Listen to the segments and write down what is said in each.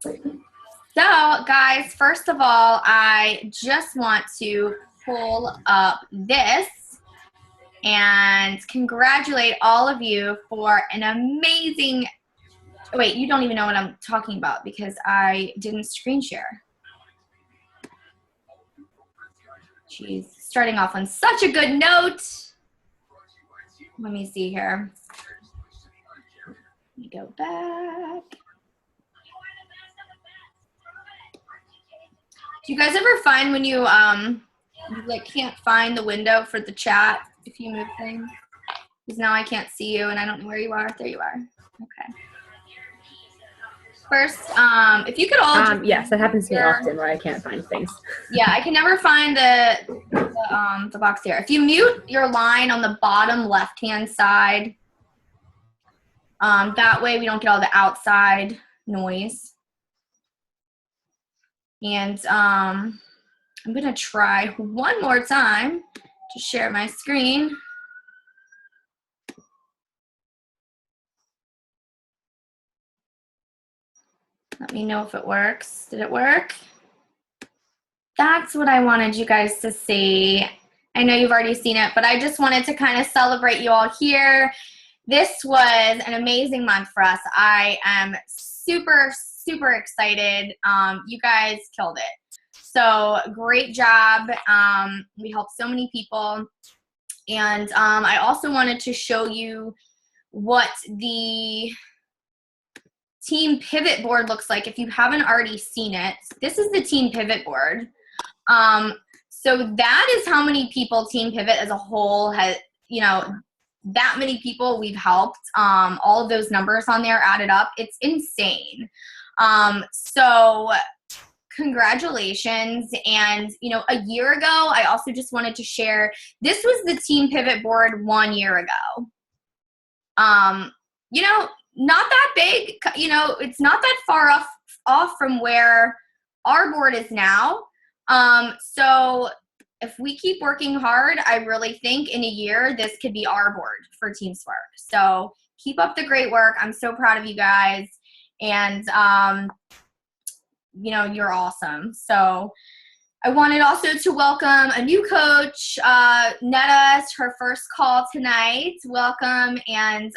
So, guys, first of all, I just want to pull up this and congratulate all of you for an amazing – wait, you don't even know what I'm talking about because I didn't screen share. Jeez, starting off on such a good note. Let me see here. Let me go back. Do you guys ever find when you like can't find the window for the chat if you move things? Because now I can't see you and I don't know where you are. There you are. Okay. First, if you could all yes, that happens to me often where I can't find things. Yeah, I can never find the box here. If you mute your line on the bottom left-hand side, that way we don't get all the outside noise. And I'm gonna try one more time to share my screen. Let me know if it works. Did it work? That's what I wanted you guys to see. I know you've already seen it, but I just wanted to kind of celebrate you all here. This was an amazing month for us. I am super, super excited. You guys killed it. So great job. We helped so many people. And I also wanted to show you what the team pivot board looks like. If you haven't already seen it, this is the team pivot board. So that is how many people Team Pivot as a whole has, you know, that many people we've helped. All of those numbers on there added up. It's insane. So congratulations. And, you know, a year ago, I also just wanted to share, this was the Team Pivot board 1 year ago. You know, not that big, you know, it's not that far off from where our board is now. So if we keep working hard, I really think in a year, this could be our board for Team Spark. So keep up the great work. I'm so proud of you guys. And, you know, you're awesome. So I wanted also to welcome a new coach, Netta, her first call tonight. Welcome. And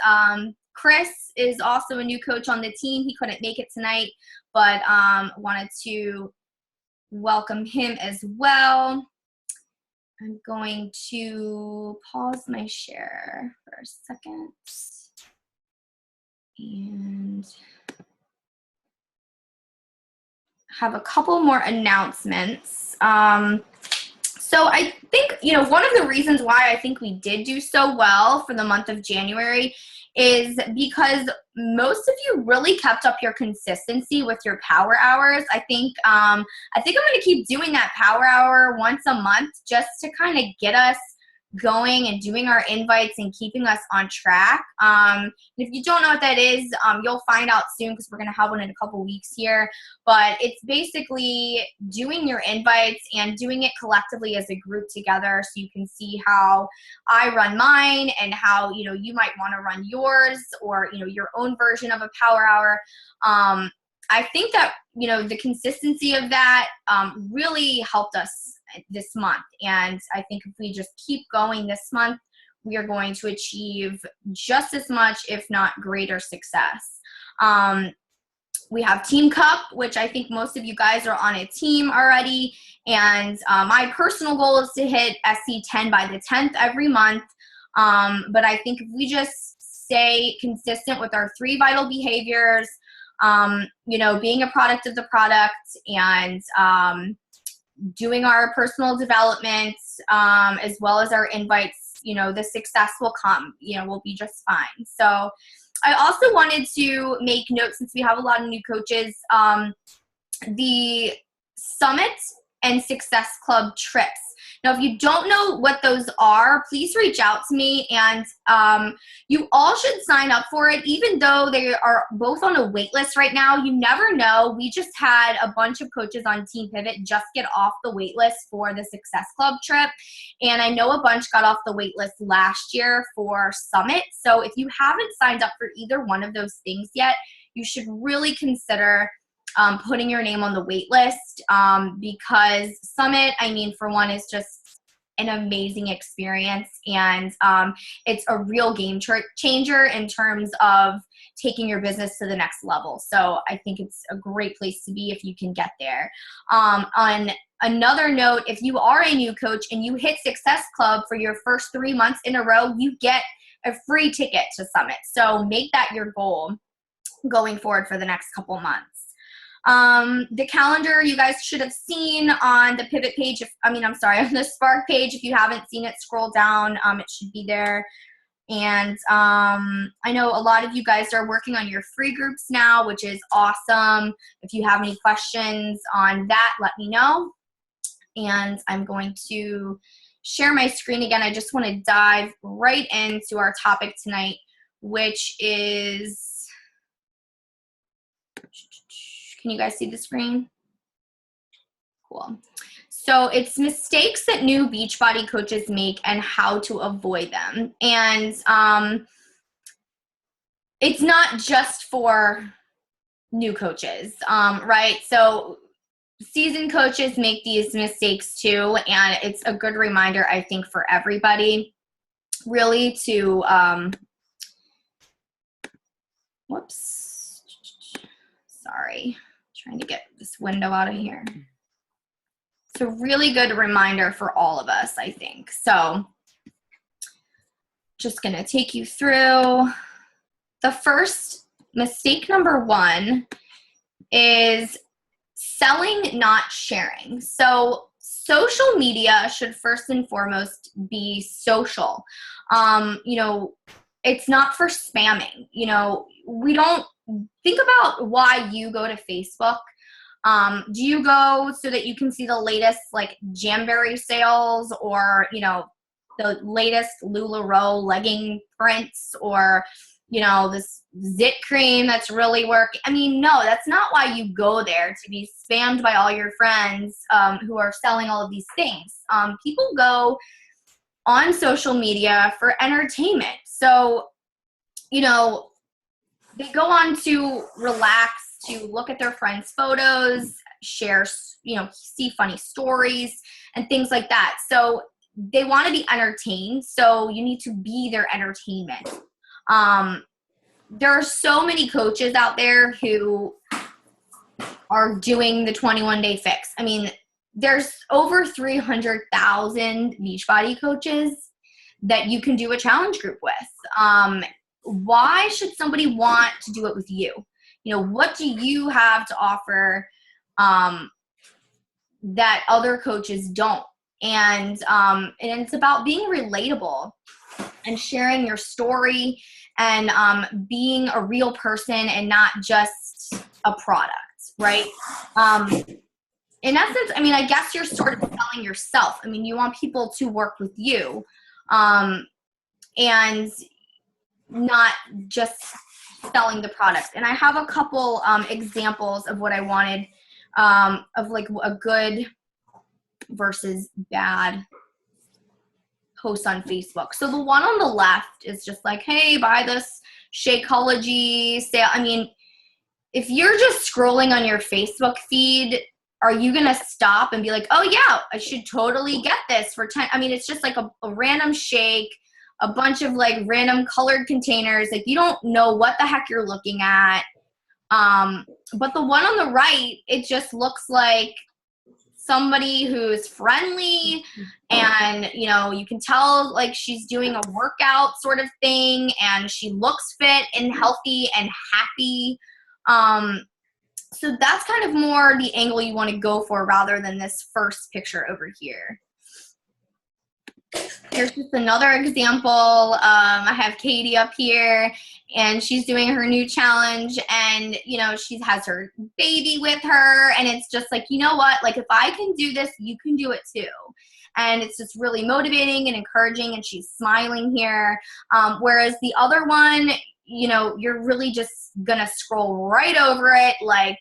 Chris is also a new coach on the team. He couldn't make it tonight, but wanted to welcome him as well. I'm going to pause my share for a second and have a couple more announcements. So I think, you know, one of the reasons why I think we did do so well for the month of January is because most of you really kept up your consistency with your power hours. I think I'm going to keep doing that power hour once a month just to kind of get us going and doing our invites and keeping us on track. If you don't know what that is, you'll find out soon because we're going to have one in a couple weeks here. But it's basically doing your invites and doing it collectively as a group together so you can see how I run mine and how, you know, you might want to run yours or, you know, your own version of a power hour. I think that, you know, the consistency of that really helped us this month. And I think if we just keep going this month, we are going to achieve just as much, if not greater success. We have Team Cup, which I think most of you guys are on a team already. And my personal goal is to hit SC10 by the 10th every month. But I think if we just stay consistent with our 3 vital behaviors, you know, being a product of the product and doing our personal development as well as our invites, you know, the success will come, you know, we'll be just fine. So I also wanted to make note, since we have a lot of new coaches, the Summit and Success Club trips. Now, if you don't know what those are, please reach out to me, and you all should sign up for it, even though they are both on a wait list right now. You never know. We just had a bunch of coaches on Team Pivot just get off the wait list for the Success Club trip, and I know a bunch got off the wait list last year for Summit. So if you haven't signed up for either one of those things yet, you should really consider putting your name on the wait list, because Summit, I mean, for one, is just an amazing experience, and it's a real game changer in terms of taking your business to the next level. So I think it's a great place to be if you can get there. On another note, if you are a new coach and you hit Success Club for your first 3 months in a row, you get a free ticket to Summit. So make that your goal going forward for the next couple months. The calendar you guys should have seen on the pivot page, on the Spark page. If you haven't seen it, scroll down. It should be there. And I know a lot of you guys are working on your free groups now, which is awesome. If you have any questions on that, let me know. And I'm going to share my screen again. I just want to dive right into our topic tonight, which is, can you guys see the screen? Cool. So it's mistakes that new Beachbody coaches make and how to avoid them. And it's not just for new coaches, right? So seasoned coaches make these mistakes too, and it's a good reminder, I think, for everybody really to, trying to get this window out of here. It's a really good reminder for all of us, I think. So just going to take you through. The first mistake, number one, is selling, not sharing. So social media should first and foremost be social. It's not for spamming. We don't think about why you go to Facebook. Do you go so that you can see the latest like Jamberry sales, or the latest LuLaRoe legging prints, or this zit cream that's really working? I mean, no, that's not why you go there, to be spammed by all your friends who are selling all of these things. People go on social media for entertainment. So, they go on to relax, to look at their friends' photos, share, see funny stories and things like that. So they want to be entertained. So you need to be their entertainment. There are so many coaches out there who are doing the 21-day fix. I mean, there's over 300,000 Beachbody coaches that you can do a challenge group with. Why should somebody want to do it with you? What do you have to offer that other coaches don't? And it's about being relatable and sharing your story and being a real person and not just a product, right? In essence, I guess you're sort of selling yourself. You want people to work with you and not just selling the product. And I have a couple examples of what I wanted, of like a good versus bad post on Facebook. So the one on the left is just like, hey, buy this Shakeology sale. If you're just scrolling on your Facebook feed, are you going to stop and be like, oh yeah, I should totally get this for 10? It's just like a random shake, a bunch of like random colored containers. Like, you don't know what the heck you're looking at. But the one on the right, it just looks like somebody who's friendly, and you can tell like she's doing a workout sort of thing, and she looks fit and healthy and happy. So that's kind of more the angle you want to go for, rather than this first picture over here. Here's just another example. I have Katie up here, and she's doing her new challenge, and she has her baby with her, and it's just like, you know what, like, if I can do this, you can do it too. And it's just really motivating and encouraging, and she's smiling here. Whereas the other one, you're really just gonna scroll right over it, like,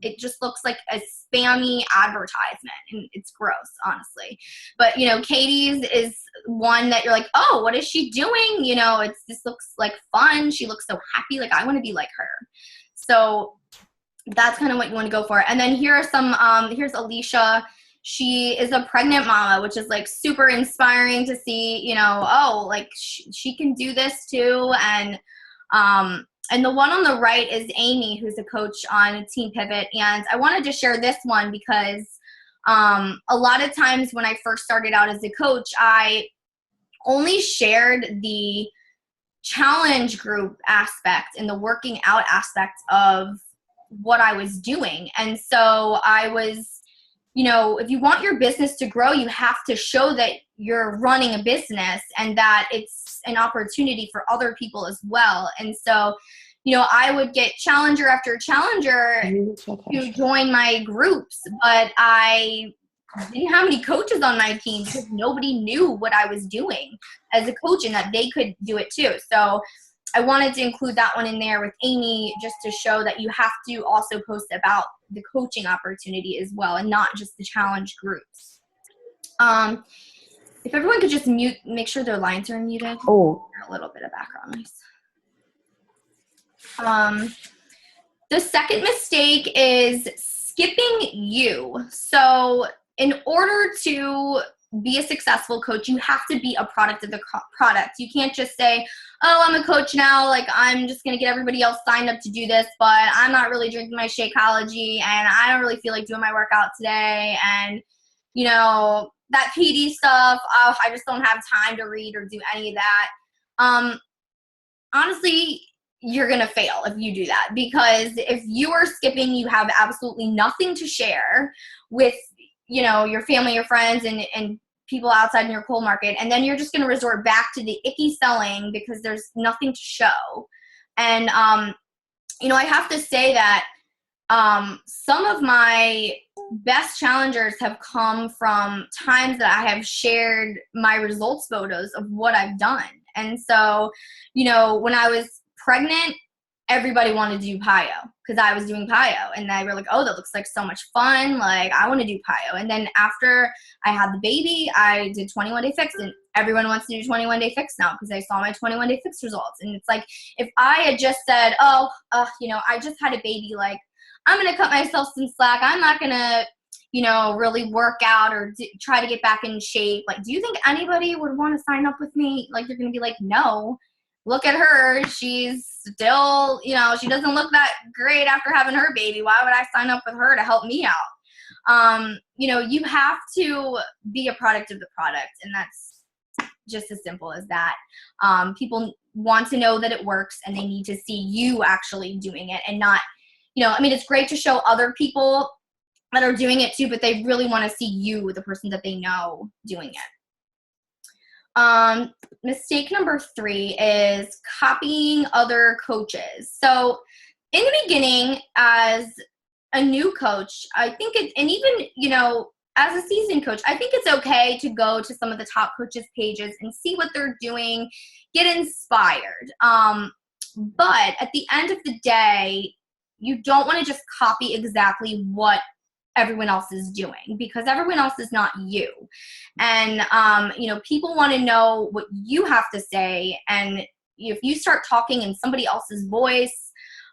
it just looks like a spammy advertisement, and it's gross, honestly. But, you know, Katie's is one that you're like, oh, what is she doing? You know, this looks like fun. She looks so happy. Like, I want to be like her. So that's kind of what you want to go for. And then here are some, here's Alicia. She is a pregnant mama, which is like super inspiring to see, you know, oh, like she can do this too. And the one on the right is Amy, who's a coach on Team Pivot. And I wanted to share this one because a lot of times when I first started out as a coach, I only shared the challenge group aspect and the working out aspect of what I was doing. And so I was, you know, if you want your business to grow, you have to show that you're running a business and that it's an opportunity for other people as well. And so, you know, I would get challenger after challenger to join my groups, but I didn't have any coaches on my team because nobody knew what I was doing as a coach and that they could do it too. So I wanted to include that one in there with Amy just to show that you have to also post about the coaching opportunity as well and not just the challenge groups. If everyone could just mute, make sure their lines are muted. Oh, a little bit of background noise. The second mistake is skipping you. So in order to be a successful coach, you have to be a product of the product. You can't just say, oh, I'm a coach now, like I'm just going to get everybody else signed up to do this, but I'm not really drinking my Shakeology and I don't really feel like doing my workout today. And, you know, that PD stuff, oh, I just don't have time to read or do any of that. Honestly, you're going to fail if you do that, because if you are skipping, you have absolutely nothing to share with, you know, your family, your friends, and people outside in your cold market. And then you're just going to resort back to the icky selling because there's nothing to show. And, you know, I have to say that some of my best challengers have come from times that I have shared my results photos of what I've done. And so, you know, when I was pregnant, everybody wanted to do PIO because I was doing PIO, and they were like, oh, that looks like so much fun. Like, I want to do PIO. And then after I had the baby, I did 21-day fix, and everyone wants to do 21-day fix now because they saw my 21-day fix results. And it's like, if I had just said, oh, you know, I just had a baby, like, I'm going to cut myself some slack. I'm not going to, you know, really work out or try to get back in shape. Like, do you think anybody would want to sign up with me? Like, you're going to be like, no. Look at her. She's still, you know, she doesn't look that great after having her baby. Why would I sign up with her to help me out? You know, you have to be a product of the product, and that's just as simple as that. People want to know that it works, and they need to see you actually doing it and not, you know, I mean, it's great to show other people that are doing it too, but they really want to see you, the person that they know, doing it. Mistake number 3 is copying other coaches. So in the beginning, as a new coach, I think and even, you know, as a seasoned coach, I think it's okay to go to some of the top coaches' pages and see what they're doing, get inspired. But at the end of the day, you don't want to just copy exactly what everyone else is doing, because everyone else is not you. And, you know, people want to know what you have to say. And if you start talking in somebody else's voice,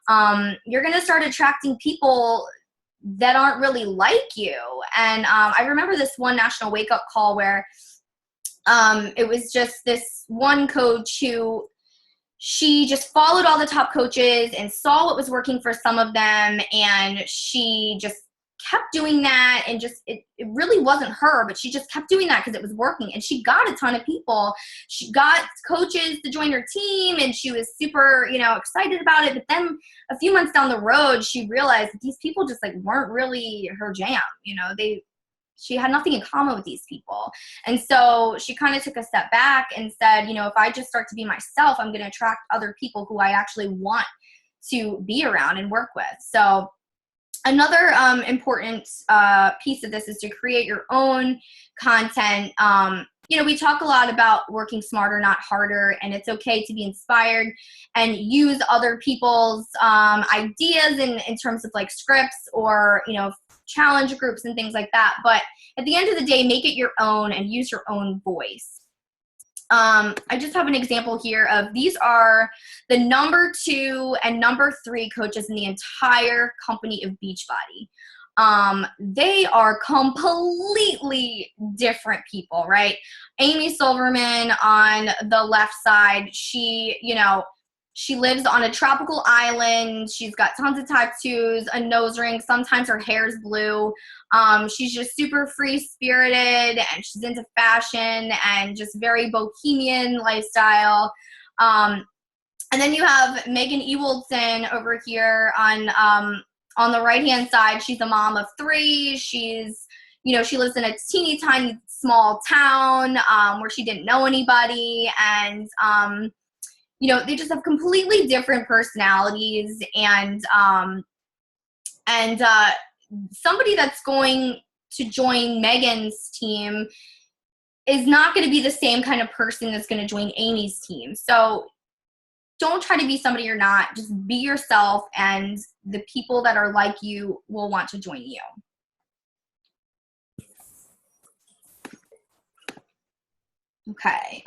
you're going to start attracting people that aren't really like you. And I remember this one national wake-up call where it was just this one coach who, she just followed all the top coaches and saw what was working for some of them, and she just kept doing that, and just it really wasn't her, but she just kept doing that because it was working, and she got a ton of people. She got coaches to join her team, and she was super, you know, excited about it. But then a few months down the road, she realized that these people just like weren't really her jam. You know, she had nothing in common with these people. And so she kind of took a step back and said, you know, if I just start to be myself, I'm going to attract other people who I actually want to be around and work with. So another important piece of this is to create your own content. we talk a lot about working smarter, not harder, and it's okay to be inspired and use other people's ideas in terms of like scripts or, challenge groups and things like that. But at the end of the day, make it your own and use your own voice. I just have an example here of these are the number 2 and number 3 coaches in the entire company of Beachbody. They are completely different people, right? Amy Silverman on the left side, she lives on a tropical island. She's got tons of tattoos, a nose ring. Sometimes her hair's blue. She's just super free-spirited, and she's into fashion and just very bohemian lifestyle. And then you have Megan Ewaldson over here on the right-hand side. She's a mom of 3. She's, she lives in a teeny tiny small town where she didn't know anybody. And, they just have completely different personalities. And somebody that's going to join Megan's team is not going to be the same kind of person that's going to join Amy's team. So don't try to be somebody you're not. Just be yourself, and the people that are like you will want to join you. Okay.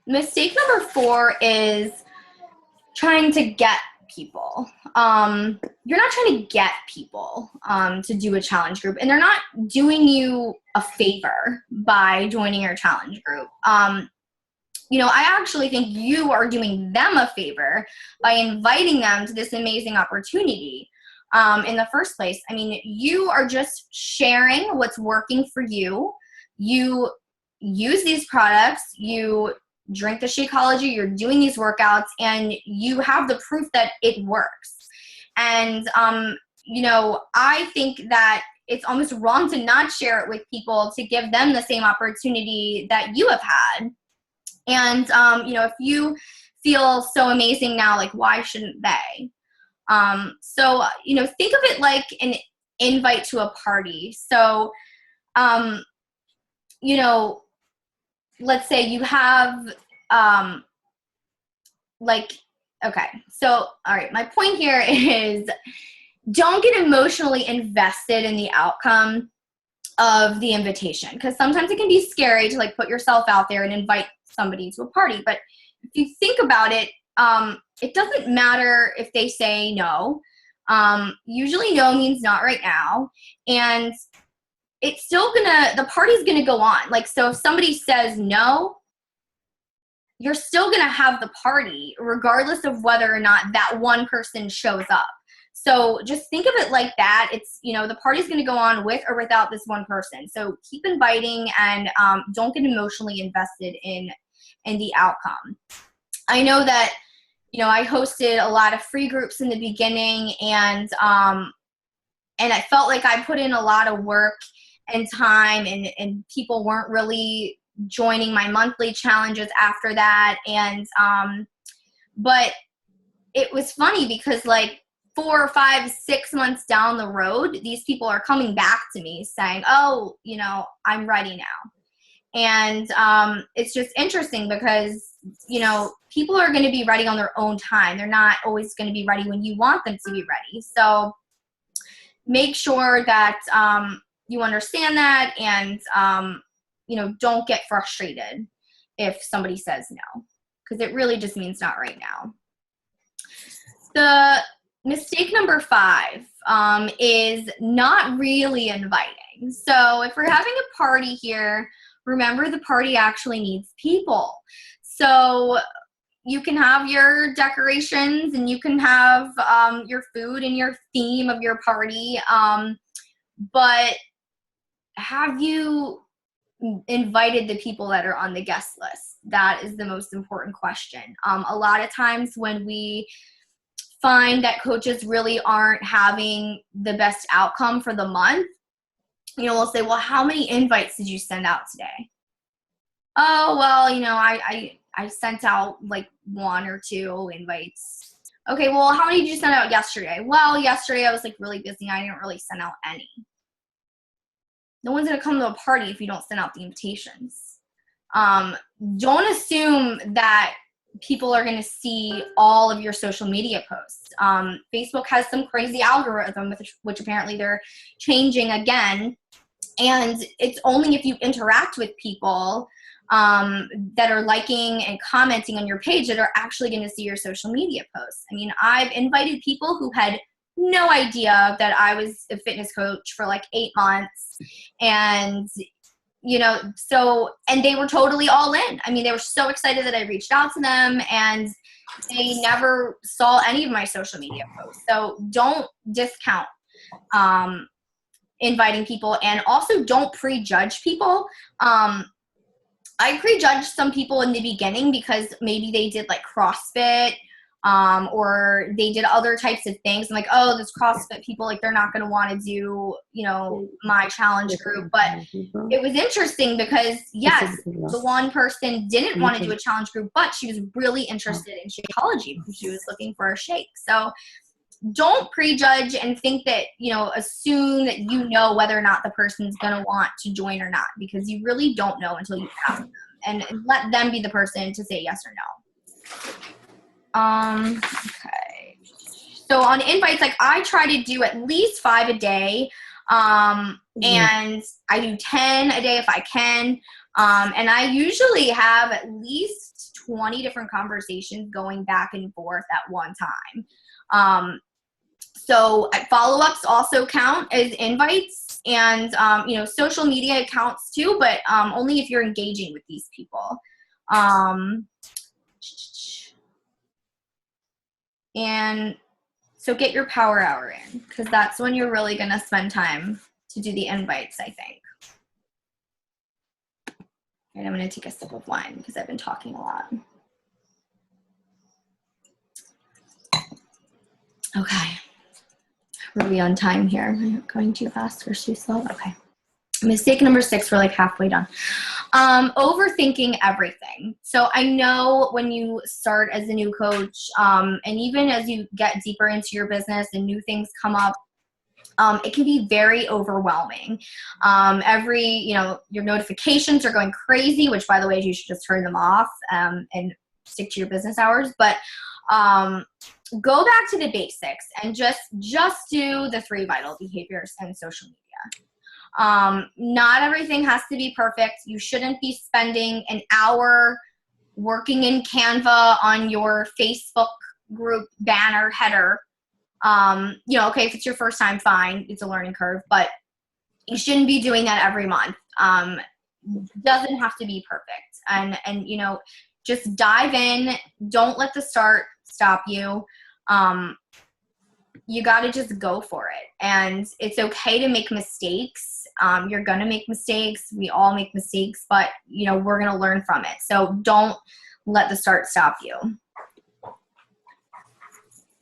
Mistake number 4 is trying to get people. You're not trying to get people to do a challenge group, and they're not doing you a favor by joining your challenge group. I actually think you are doing them a favor by inviting them to this amazing opportunity in the first place. I mean, you are just sharing what's working for you. You use these products, you drink the Shakeology, you're doing these workouts, and you have the proof that it works. And, I think that it's almost wrong to not share it with people, to give them the same opportunity that you have had. And, if you feel so amazing now, like, why shouldn't they? So, think of it like an invite to a party. So, let's say you have, okay. So, all right, my point here is don't get emotionally invested in the outcome of the invitation, because sometimes it can be scary to like put yourself out there and invite somebody to a party. But if you think about it, it doesn't matter if they say no. Usually no means not right now. And it's still the party's gonna go on. Like, so if somebody says no, you're still gonna have the party regardless of whether or not that one person shows up. So just think of it like that. It's, the party's going to go on with or without this one person. So keep inviting, and don't get emotionally invested in the outcome. I know that, I hosted a lot of free groups in the beginning, and I felt like I put in a lot of work and time, and people weren't really joining my monthly challenges after that. And but it was funny because like 4 or 5, 6 months down the road, these people are coming back to me saying, oh, I'm ready now. And it's just interesting because, people are going to be ready on their own time. They're not always going to be ready when you want them to be ready. So make sure that you understand that, and, don't get frustrated if somebody says no, because it really just means not right now. The mistake number 5 is not really inviting. So if we're having a party here, remember the party actually needs people. So you can have your decorations, and you can have your food and your theme of your party, but have you invited the people that are on the guest list? That is the most important question. A lot of times when we find that coaches really aren't having the best outcome for the month, we'll say, well, how many invites did you send out today? Oh, well, I sent out like 1 or 2 invites. Okay, well, how many did you send out yesterday? Well, yesterday I was like really busy. I didn't really send out any. No one's going to come to a party if you don't send out the invitations. Don't assume that people are going to see all of your social media posts. Facebook has some crazy algorithm, which apparently they're changing again. And it's only if you interact with people that are liking and commenting on your page that are actually going to see your social media posts. I mean, I've invited people who had no idea that I was a fitness coach for like 8 months. And and they were totally all in. I mean, they were so excited that I reached out to them, and they never saw any of my social media posts. So don't discount inviting people, and also don't prejudge people. I prejudged some people in the beginning because maybe they did like CrossFit, or they did other types of things. I'm like, oh, this CrossFit people, like, they're not going to want to do, my challenge group. But it was interesting because, yes, the one person didn't want to do a challenge group, but she was really interested in Shakeology because she was looking for a shake. So don't prejudge and think that, assume that whether or not the person's going to want to join or not, because you really don't know until you ask them, and let them be the person to say yes or no. Okay. So on invites, like, I try to do at least 5 a day. And I do 10 a day if I can. And I usually have at least 20 different conversations going back and forth at one time. So follow-ups also count as invites, and, social media accounts too, but only if you're engaging with these people. And so get your power hour in, because that's when you're really going to spend time to do the invites, I think. And I'm going to take a sip of wine because I've been talking a lot. Okay. Are we on time here? Am I going too fast or too slow? Okay. Mistake number 6, we're like halfway done. Overthinking everything. So I know when you start as a new coach, and even as you get deeper into your business and new things come up, it can be very overwhelming. Your notifications are going crazy, which, by the way, you should just turn them off and stick to your business hours. But go back to the basics and just do the 3 vital behaviors and social media. Not everything has to be perfect. You shouldn't be spending an hour working in Canva on your Facebook group banner header. Okay, if it's your first time, fine. It's a learning curve, but you shouldn't be doing that every month. Doesn't have to be perfect. And just dive in. Don't let the start stop you. You got to just go for it. And it's okay to make mistakes. You're going to make mistakes. We all make mistakes, but we're going to learn from it. So don't let the start stop you.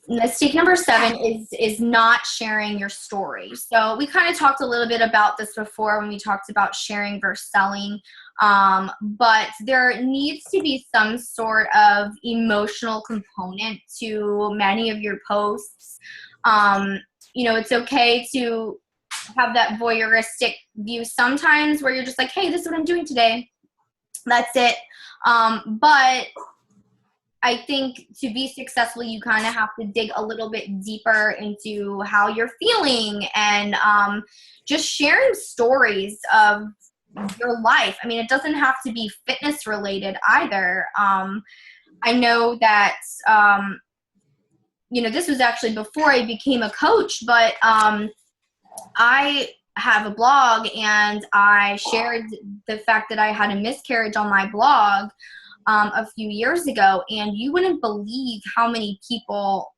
Mistake number 7 is not sharing your story. So we kind of talked a little bit about this before when we talked about sharing versus selling. But there needs to be some sort of emotional component to many of your posts. It's okay to have that voyeuristic view sometimes where you're just like, hey, this is what I'm doing today. That's it. But I think to be successful, you kind of have to dig a little bit deeper into how you're feeling, and just sharing stories of your life. I mean, it doesn't have to be fitness related either. I know that, this was actually before I became a coach, but I have a blog, and I shared the fact that I had a miscarriage on my blog a few years ago, and you wouldn't believe how many people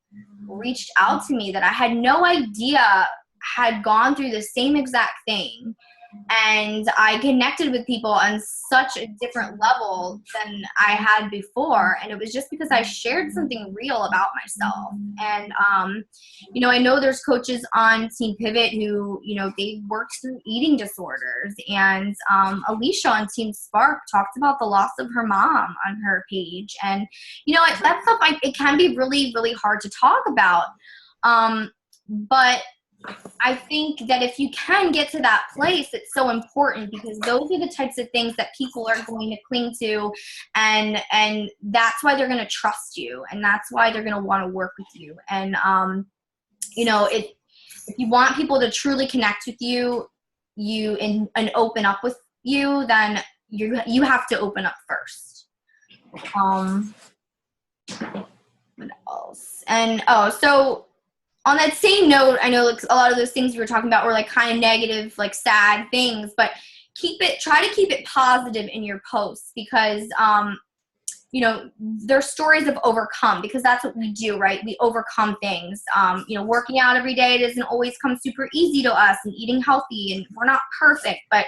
reached out to me that I had no idea had gone through the same exact thing. And I connected with people on such a different level than I had before. And it was just because I shared something real about myself. And, I know there's coaches on Team Pivot who, they worked through eating disorders. And Alicia on Team Spark talked about the loss of her mom on her page. And, that stuff, it can be really, really hard to talk about. But I think that if you can get to that place, it's so important because those are the types of things that people are going to cling to, and that's why they're going to trust you, and that's why they're going to want to work with you. And if you want people to truly connect with you, and open up with you, then you have to open up first. What else? And so on that same note, I know like a lot of those things we were talking about were like kind of negative, like sad things, but try to keep it positive in your posts because, there's stories of overcome because that's what we do, right? We overcome things. Working out every day doesn't always come super easy to us, and eating healthy, and we're not perfect, but,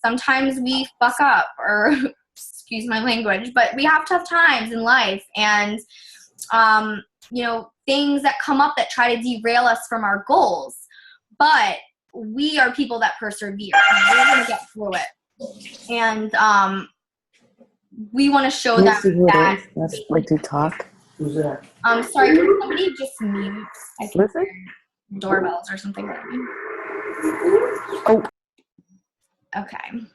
sometimes we fuck up or excuse my language, but we have tough times in life. And, things that come up that try to derail us from our goals, but we are people that persevere and we're going to get through it. And we want to show them that. Let's like to talk. Who's that? Sorry, can somebody just mute? I can Listen. hear doorbells or something. Oh. Okay.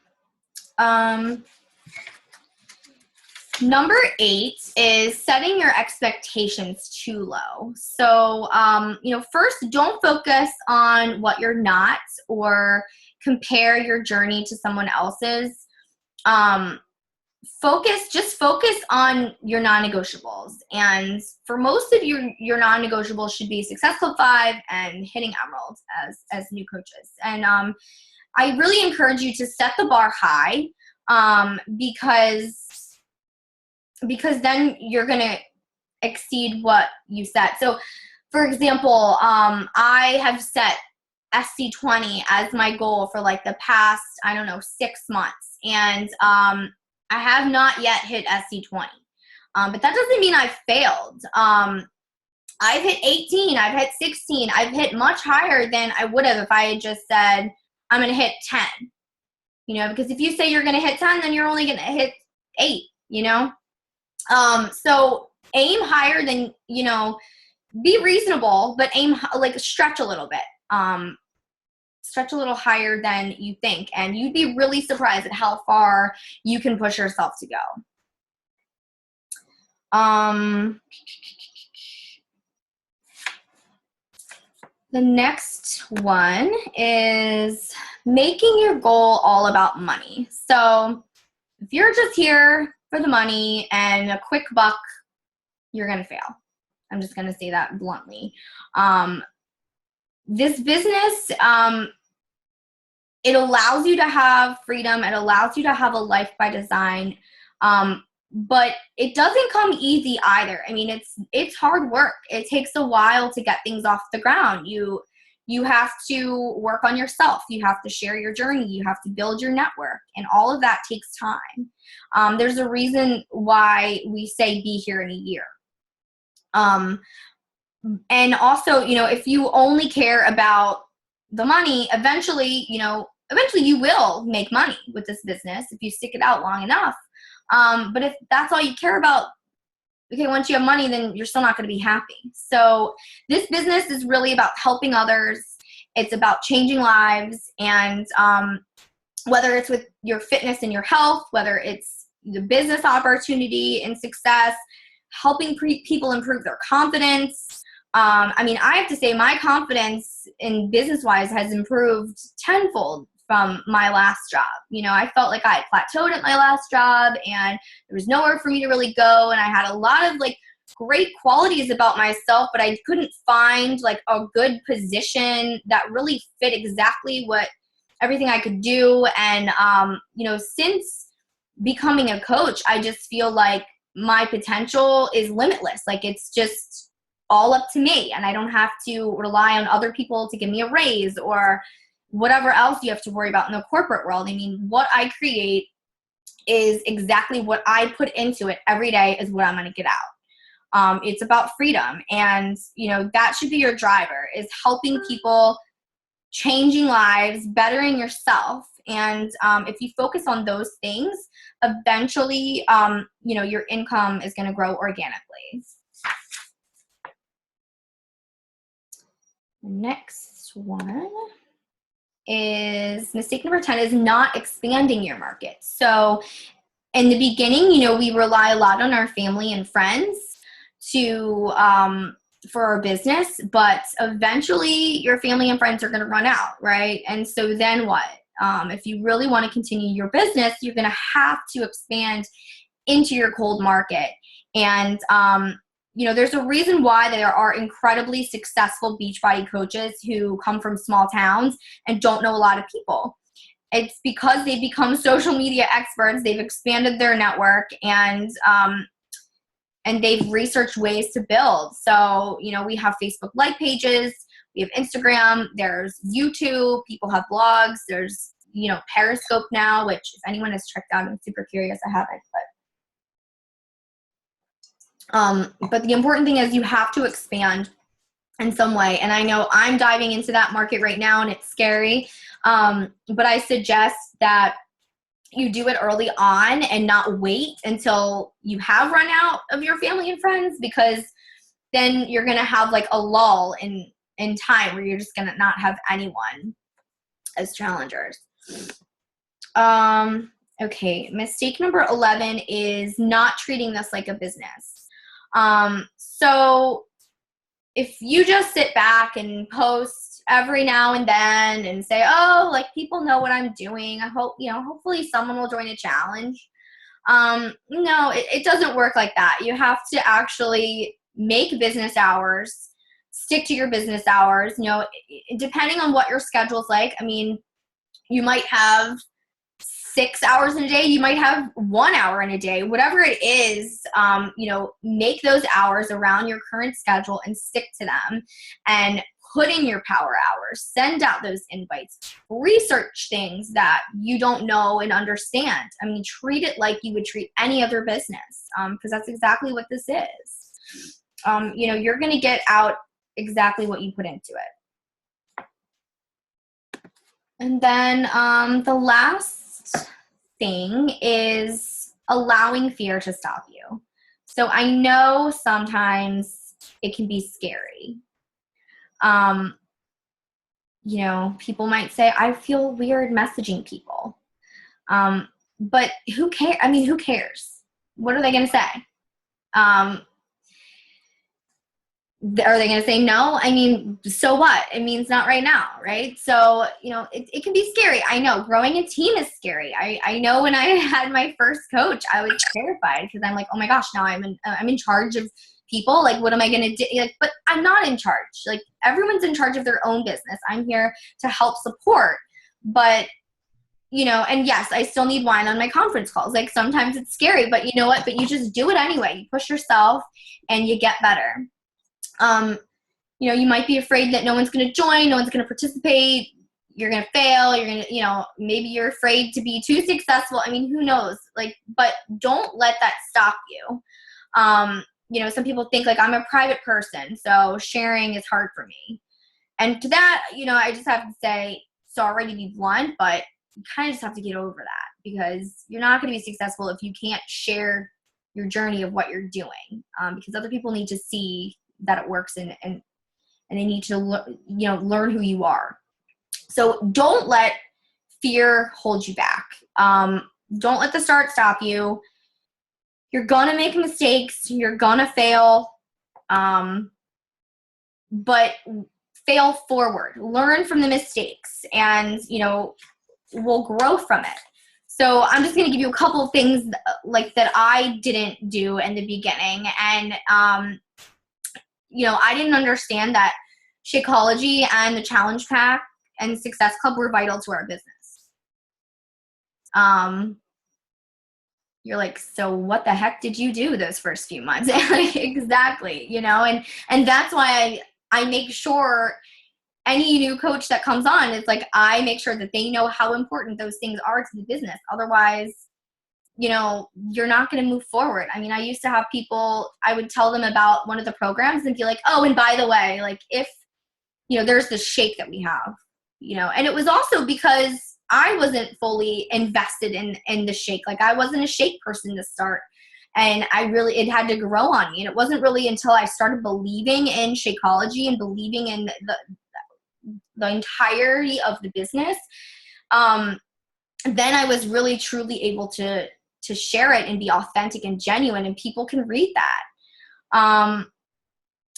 Number 8 is setting your expectations too low. So, first, don't focus on what you're not or compare your journey to someone else's. Focus on your non-negotiables. And for most of your non-negotiables should be Success Club 5 and hitting Emerald as new coaches. And I really encourage you to set the bar high because then you're going to exceed what you set. So, for example, I have set SC20 as my goal for like the past, 6 months. And I have not yet hit SC20. But that doesn't mean I've failed. I've hit 18. I've hit 16. I've hit much higher than I would have if I had just said, I'm going to hit 10. Because if you say you're going to hit 10, then you're only going to hit 8, So aim higher than, be reasonable, but stretch a little bit. Stretch a little higher than you think. And you'd be really surprised at how far you can push yourself to go. The next one is making your goal all about money. So if you're just here for the money and a quick buck, you're going to fail. I'm just going to say that bluntly. This business, it allows you to have freedom. It allows you to have a life by design. But it doesn't come easy either. I mean, it's hard work. It takes a while to get things off the ground. You have to work on yourself. You have to share your journey. You have to build your network. And all of that takes time. There's a reason why we say be here in a year. And also, if you only care about the money, eventually you will make money with this business if you stick it out long enough. But if that's all you care about, okay, once you have money, then you're still not going to be happy. So this business is really about helping others. It's about changing lives. And whether it's with your fitness and your health, whether it's the business opportunity and success, helping people improve their confidence. I have to say my confidence in business-wise has improved tenfold from my last job. I felt like I had plateaued at my last job and there was nowhere for me to really go. And I had a lot of great qualities about myself, but I couldn't find a good position that really fit exactly what everything I could do. And, since becoming a coach, I just feel like my potential is limitless. It's just all up to me and I don't have to rely on other people to give me a raise or whatever else you have to worry about in the corporate world. I mean, what I create is exactly what I put into it every day is what I'm going to get out. It's about freedom. And, that should be your driver, is helping people, changing lives, bettering yourself. And if you focus on those things, eventually, your income is going to grow organically. Next one is mistake number 10 is not expanding your market. So in the beginning, we rely a lot on our family and friends to for our business, but eventually your family and friends are going to run out, right? And so then what? If you really want to continue your business, you're going to have to expand into your cold market. And there's a reason why there are incredibly successful Beachbody coaches who come from small towns and don't know a lot of people. It's because they've become social media experts. They've expanded their network and they've researched ways to build. So, we have Facebook like pages, we have Instagram, there's YouTube, people have blogs, there's, Periscope now, which if anyone has checked out, I'm super curious. I haven't, but the important thing is you have to expand in some way. And I know I'm diving into that market right now and it's scary. But I suggest that you do it early on and not wait until you have run out of your family and friends, because then you're going to have like a lull in time where you're just going to not have anyone as challengers. Okay. Mistake number 11 is not treating this like a business. So if you just sit back and post every now and then and say, oh, like people know what I'm doing, I hope, hopefully someone will join a challenge. No, it doesn't work like that. You have to actually make business hours, stick to your business hours, depending on what your schedule's like. I mean, you might have 6 hours in a day, you might have 1 hour in a day, whatever it is, make those hours around your current schedule and stick to them and put in your power hours, send out those invites, research things that you don't know and understand. I mean, treat it like you would treat any other business, because that's exactly what this is. You're going to get out exactly what you put into it. And then the last thing is allowing fear to stop you. So I know sometimes it can be scary. People might say, I feel weird messaging people. But who cares? I mean, who cares? What are they going to say? Are they going to say no? I mean, so what? It means not right now, right? So, it can be scary. I know growing a team is scary. I know when I had my first coach, I was terrified because I'm like, oh my gosh, now I'm in charge of people. Like, what am I going to do? Like, but I'm not in charge. Like, everyone's in charge of their own business. I'm here to help support. But, and yes, I still need wine on my conference calls. Like, sometimes it's scary, but you know what? But you just do it anyway. You push yourself and you get better. You might be afraid that no one's going to join, no one's going to participate, you're going to fail, you're going to, maybe you're afraid to be too successful. I mean, who knows? Like, but don't let that stop you. Some people think like I'm a private person, so sharing is hard for me. And to that, I just have to say, sorry to be blunt, but you kind of just have to get over that, because you're not going to be successful if you can't share your journey of what you're doing, because other people need to see that it works and they need to learn who you are. So don't let fear hold you back. Don't let the start stop you. You're gonna make mistakes, you're gonna fail, but fail forward, learn from the mistakes, and we'll grow from it. So I'm just going to give you a couple of things like that I didn't do in the beginning. And, I didn't understand that Shakeology and the Challenge Pack and Success Club were vital to our business. You're like, so what the heck did you do those first few months? Exactly. And that's why I make sure any new coach that comes on, it's like, I make sure that they know how important those things are to the business. Otherwise, you're not going to move forward. I mean, I used to have people, I would tell them about one of the programs and be like, oh, and by the way, like if, there's this shake that we have, and it was also because I wasn't fully invested in the shake. Like I wasn't a shake person to start. And it had to grow on me. And it wasn't really until I started believing in Shakeology and believing in the entirety of the business, then I was really truly able to share it and be authentic and genuine, and people can read that.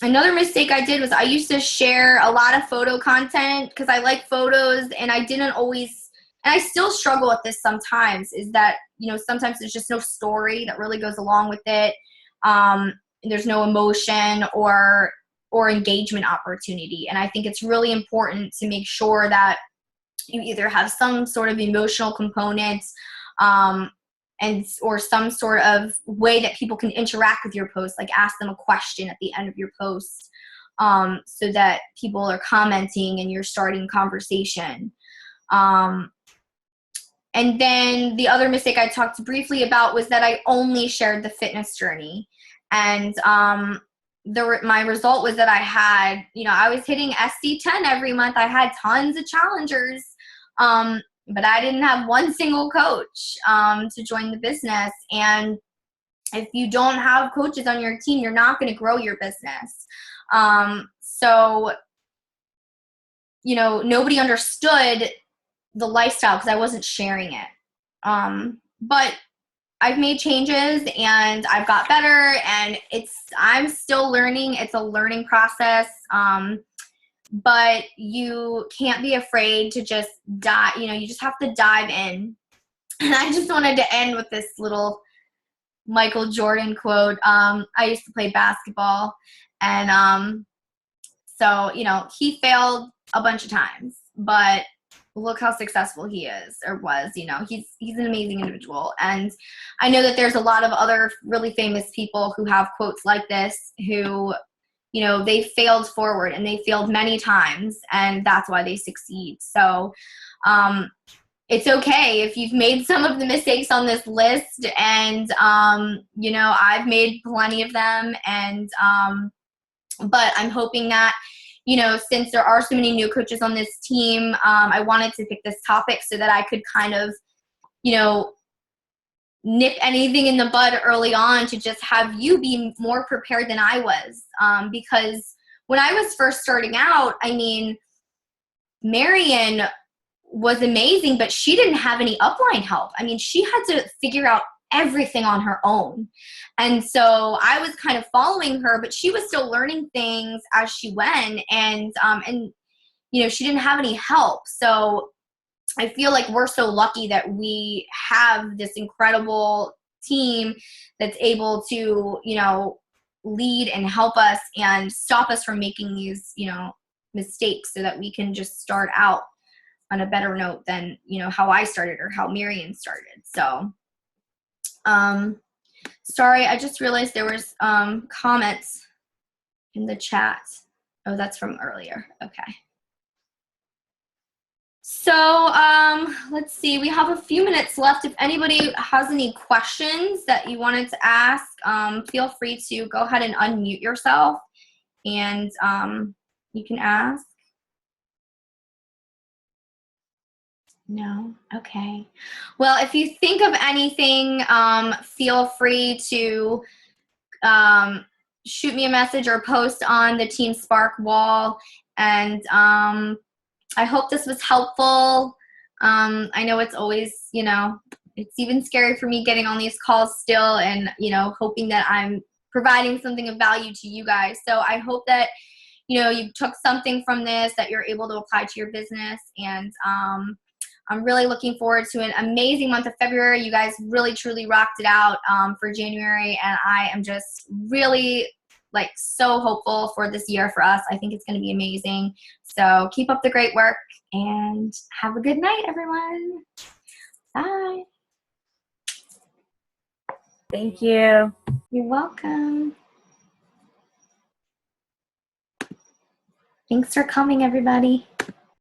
Another mistake I did was I used to share a lot of photo content because I like photos, and I didn't always, and I still struggle with this sometimes, is that, you know, sometimes there's just no story that really goes along with it. There's no emotion or engagement opportunity. And I think it's really important to make sure that you either have some sort of emotional component, or some sort of way that people can interact with your post, like ask them a question at the end of your post, so that people are commenting and you're starting conversation. And then the other mistake I talked briefly about was that I only shared the fitness journey. And my result was that I had, you know, I was hitting SC10 every month. I had tons of challengers, but I didn't have one single coach to join the business. And if you don't have coaches on your team, you're not going to grow your business. So, you know, nobody understood the lifestyle because I wasn't sharing it. But I've made changes and I've got better, and I'm still learning. It's a learning process. But you can't be afraid to just dive, you know, you just have to dive in. And I just wanted to end with this little Michael Jordan quote. I used to play basketball, and so, you know, he failed a bunch of times, but look how successful he is, or was. You know, he's an amazing individual. And I know that there's a lot of other really famous people who have quotes like this, who, you know, they failed forward, and they failed many times, and that's why they succeed. So it's okay if you've made some of the mistakes on this list, and you know, I've made plenty of them, and but I'm hoping that, you know, since there are so many new coaches on this team, I wanted to pick this topic so that I could kind of, you know, nip anything in the bud early on to just have you be more prepared than I was. Because when I was first starting out, I mean, Marion was amazing, but she didn't have any upline help. I mean, she had to figure out everything on her own. And so I was kind of following her, but she was still learning things as she went. And you know, she didn't have any help. So I feel like we're so lucky that we have this incredible team that's able to, you know, lead and help us and stop us from making these, you know, mistakes, so that we can just start out on a better note than, you know, how I started or how Marion started. So, sorry, I just realized there was comments in the chat. Oh, that's from earlier. Okay. So let's see. We have a few minutes left. If anybody has any questions that you wanted to ask, feel free to go ahead and unmute yourself, and you can ask. No? Okay. Well, if you think of anything, feel free to shoot me a message or post on the Team Spark wall. And I hope this was helpful. I know it's always, you know, it's even scary for me getting on these calls still, and, you know, hoping that I'm providing something of value to you guys. So I hope that, you know, you took something from this that you're able to apply to your business. And I'm really looking forward to an amazing month of February. You guys really, truly rocked it out for January. And I am just really, like, so hopeful for this year for us. I think it's going to be amazing. So keep up the great work, and have a good night, everyone. Bye. Thank you. You're welcome. Thanks for coming, everybody.